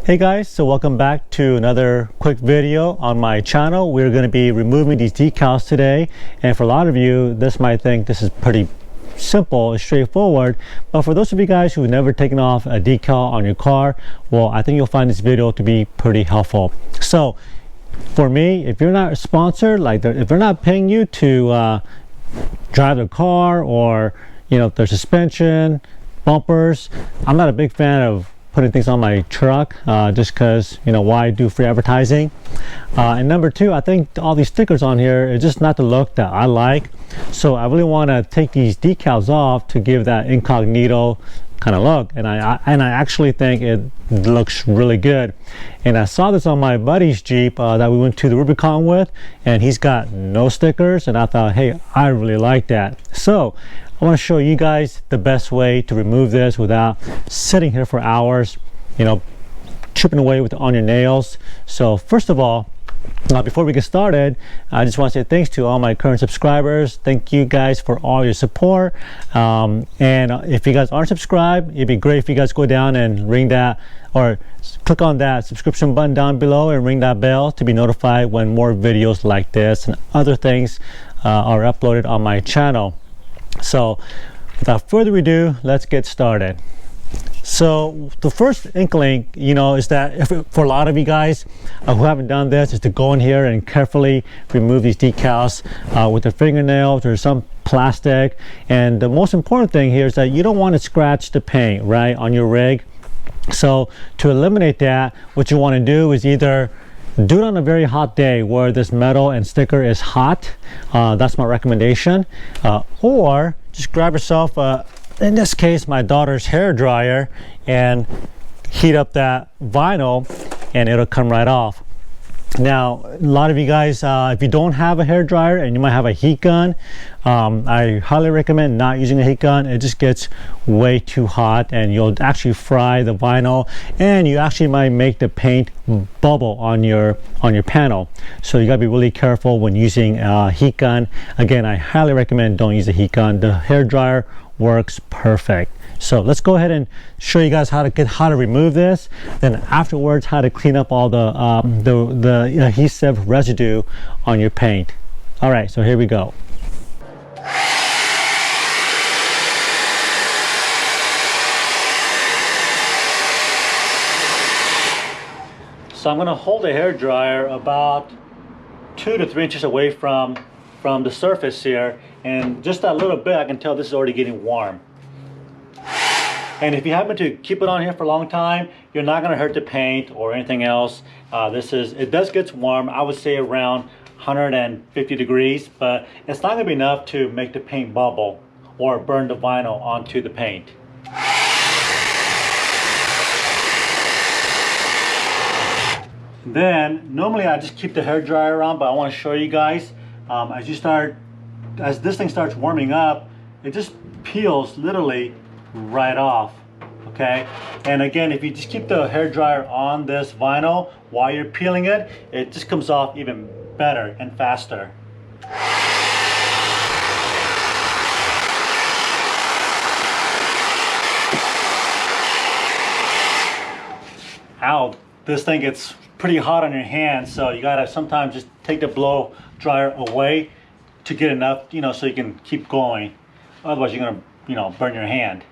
Hey guys, so welcome back to another quick video on my channel. We're going to be removing these decals today, and for a lot of you this might think this is pretty simple and straightforward, but for those of you guys who've never taken off a decal on your car, well, I think you'll find this video to be pretty helpful. So for me, if you're not sponsored, like if they're not paying you to drive their car, or their suspension, bumpers, I'm not a big fan of putting things on my truck just because why do free advertising. And number two, I think all these stickers on here is just not the look that I like, so I really want to take these decals off to give that incognito kind of look, and I actually think it looks really good. And I saw this on my buddy's Jeep that we went to the Rubicon with, and he's got no stickers, and I thought, hey, I really like that. So I want to show you guys the best way to remove this without sitting here for hours, chipping away on your nails. So first of all, before we get started, I just want to say thanks to all my current subscribers. Thank you guys for all your support. And if you guys aren't subscribed, it'd be great if you guys go down and ring that, or click on that subscription button down below and ring that bell to be notified when more videos like this and other things are uploaded on my channel. So without further ado, let's get started. So the first inkling, is that for a lot of you guys who haven't done this, is to go in here and carefully remove these decals with the fingernails or some plastic. And the most important thing here is that you don't want to scratch the paint, right, on your rig. So to eliminate that, what you want to do is either do it on a very hot day where this metal and sticker is hot. That's my recommendation. Or just grab yourself in this case, my daughter's hair dryer, and heat up that vinyl and it'll come right off. Now, a lot of you guys, if you don't have a hair dryer and you might have a heat gun, I highly recommend not using a heat gun. It just gets way too hot and you'll actually fry the vinyl, and you actually might make the paint bubble on your panel. So you gotta be really careful when using a heat gun. Again, I highly recommend don't use a heat gun. The hair dryer works perfect. So let's go ahead and show you guys how to remove this, then afterwards how to clean up all the adhesive residue on your paint. All right, so here we go. So I'm going to hold the hair dryer about 2 to 3 inches away from the surface here, and just that little bit I can tell this is already getting warm. And if you happen to keep it on here for a long time, you're not going to hurt the paint or anything else. It does get warm. I would say around 150 degrees, but it's not going to be enough to make the paint bubble or burn the vinyl onto the paint. Then normally I just keep the hair dryer on, but I want to show you guys as this thing starts warming up, it just peels literally right off. Okay, and again, if you just keep the hair dryer on this vinyl while you're peeling it, it just comes off even better and faster. Ow, this thing gets pretty hot on your hands, so you gotta sometimes just take the blow dryer away to get enough, so you can keep going. Otherwise you're gonna, burn your hand.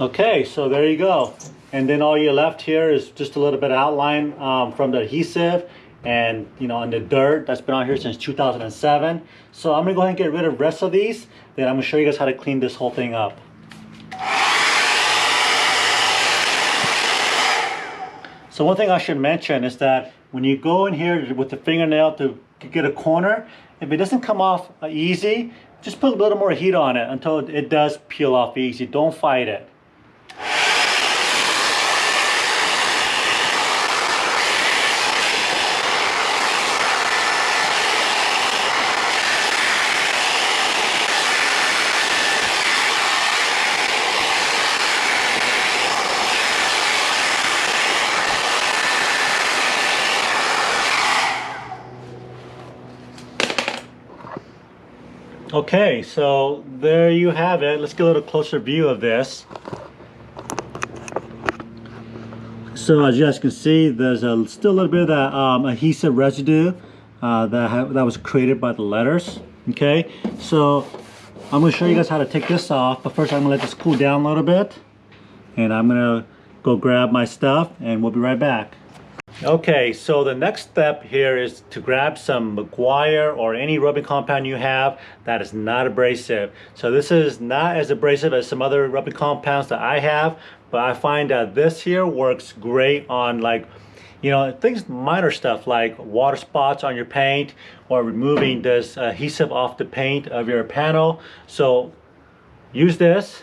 Okay, so there you go. And then all you're left here is just a little bit of outline from the adhesive and and the dirt that's been on here since 2007. So I'm gonna go ahead and get rid of the rest of these. Then I'm gonna show you guys how to clean this whole thing up. So one thing I should mention is that when you go in here with the fingernail to get a corner, if it doesn't come off easy, just put a little more heat on it until it does peel off easy. Don't fight it. Okay, so there you have it. Let's get a little closer view of this. So as you guys can see, there's still a little bit of that adhesive residue that was created by the letters. Okay, so I'm going to show you guys how to take this off, but first I'm going to let this cool down a little bit, and I'm going to go grab my stuff, and we'll be right back. Okay, so the next step here is to grab some McGuire or any rubbing compound you have that is not abrasive. So this is not as abrasive as some other rubbing compounds that I have, but I find that this here works great on, like, you know, things, minor stuff like water spots on your paint or removing this adhesive off the paint of your panel. So use this,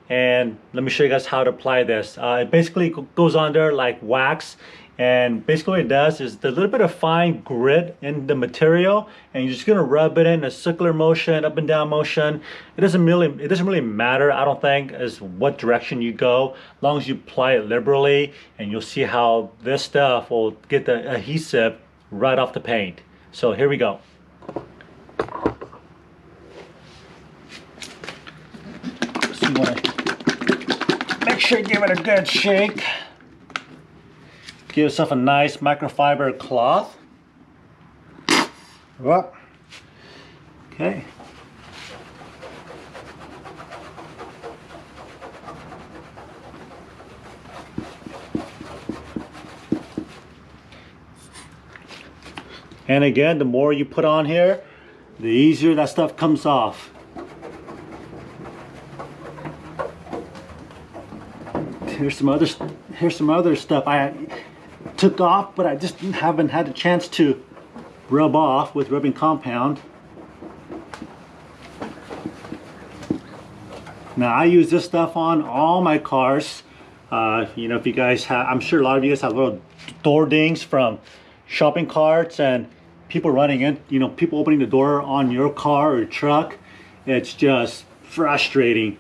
and let me show you guys how to apply this. It basically goes on there like wax, and basically what it does is the little bit of fine grit in the material, and you're just gonna rub it in a circular motion, up and down motion. It doesn't really matter, I don't think, as what direction you go, as long as you apply it liberally, and you'll see how this stuff will get the adhesive right off the paint. So here we go. So you wanna make sure you give it a good shake. Give yourself a nice microfiber cloth. Okay. And again, the more you put on here, the easier that stuff comes off. Here's some other stuff I took off, but I just haven't had a chance to rub off with rubbing compound. Now I use this stuff on all my cars. You know, if you guys have, I'm sure a lot of you guys have little door dings from shopping carts and people running in, you know, people opening the door on your car or your truck. It's just frustrating.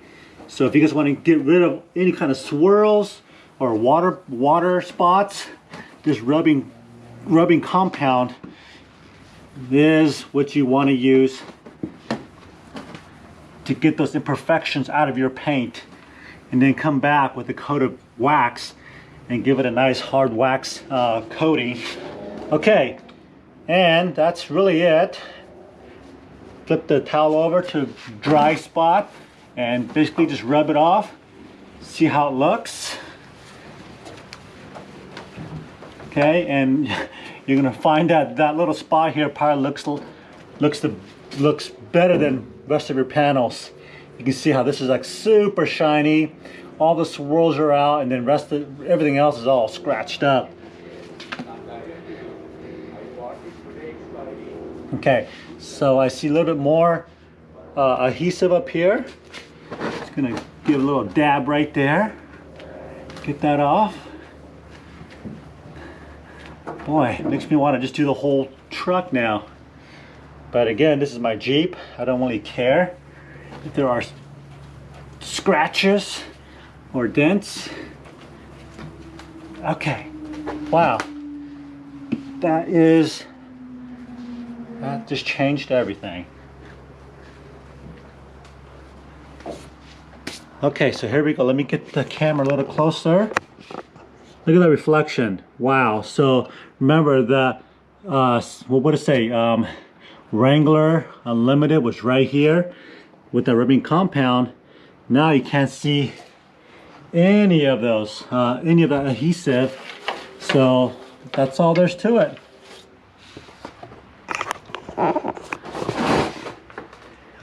So if you guys want to get rid of any kind of swirls or water spots, this rubbing compound is what you want to use to get those imperfections out of your paint, and then come back with a coat of wax and give it a nice hard wax coating. Okay, and that's really it. Flip the towel over to dry spot and basically just rub it off. See how it looks. Okay, and you're gonna find that that little spot here probably looks better than the rest of your panels. You can see how this is like super shiny. All the swirls are out, and then everything else is all scratched up. Okay, so I see a little bit more adhesive up here. Just gonna give a little dab right there. Get that off. Boy, it makes me want to just do the whole truck now. But again, this is my Jeep. I don't really care if there are scratches or dents. Okay, wow. That just changed everything. Okay, so here we go. Let me get the camera a little closer. Look at that reflection. Wow. So remember the what did it say? Wrangler Unlimited was right here with the rubbing compound. Now you can't see any of those, any of that adhesive. So that's all there's to it.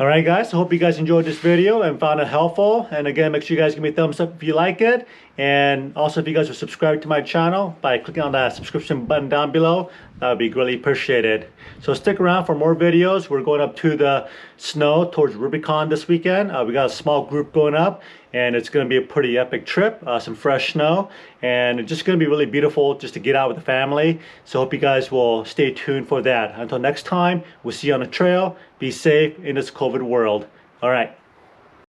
Alright guys, I hope you guys enjoyed this video and found it helpful. And again, make sure you guys give me a thumbs up if you like it. And also if you guys are subscribed to my channel by clicking on that subscription button down below, that would be greatly appreciated. So stick around for more videos. We're going up to the snow towards Rubicon this weekend. We got a small group going up, and it's going to be a pretty epic trip. Some fresh snow, and it's just going to be really beautiful just to get out with the family. So hope you guys will stay tuned for that. Until next time, we'll see you on the trail. Be safe in this COVID world. All right.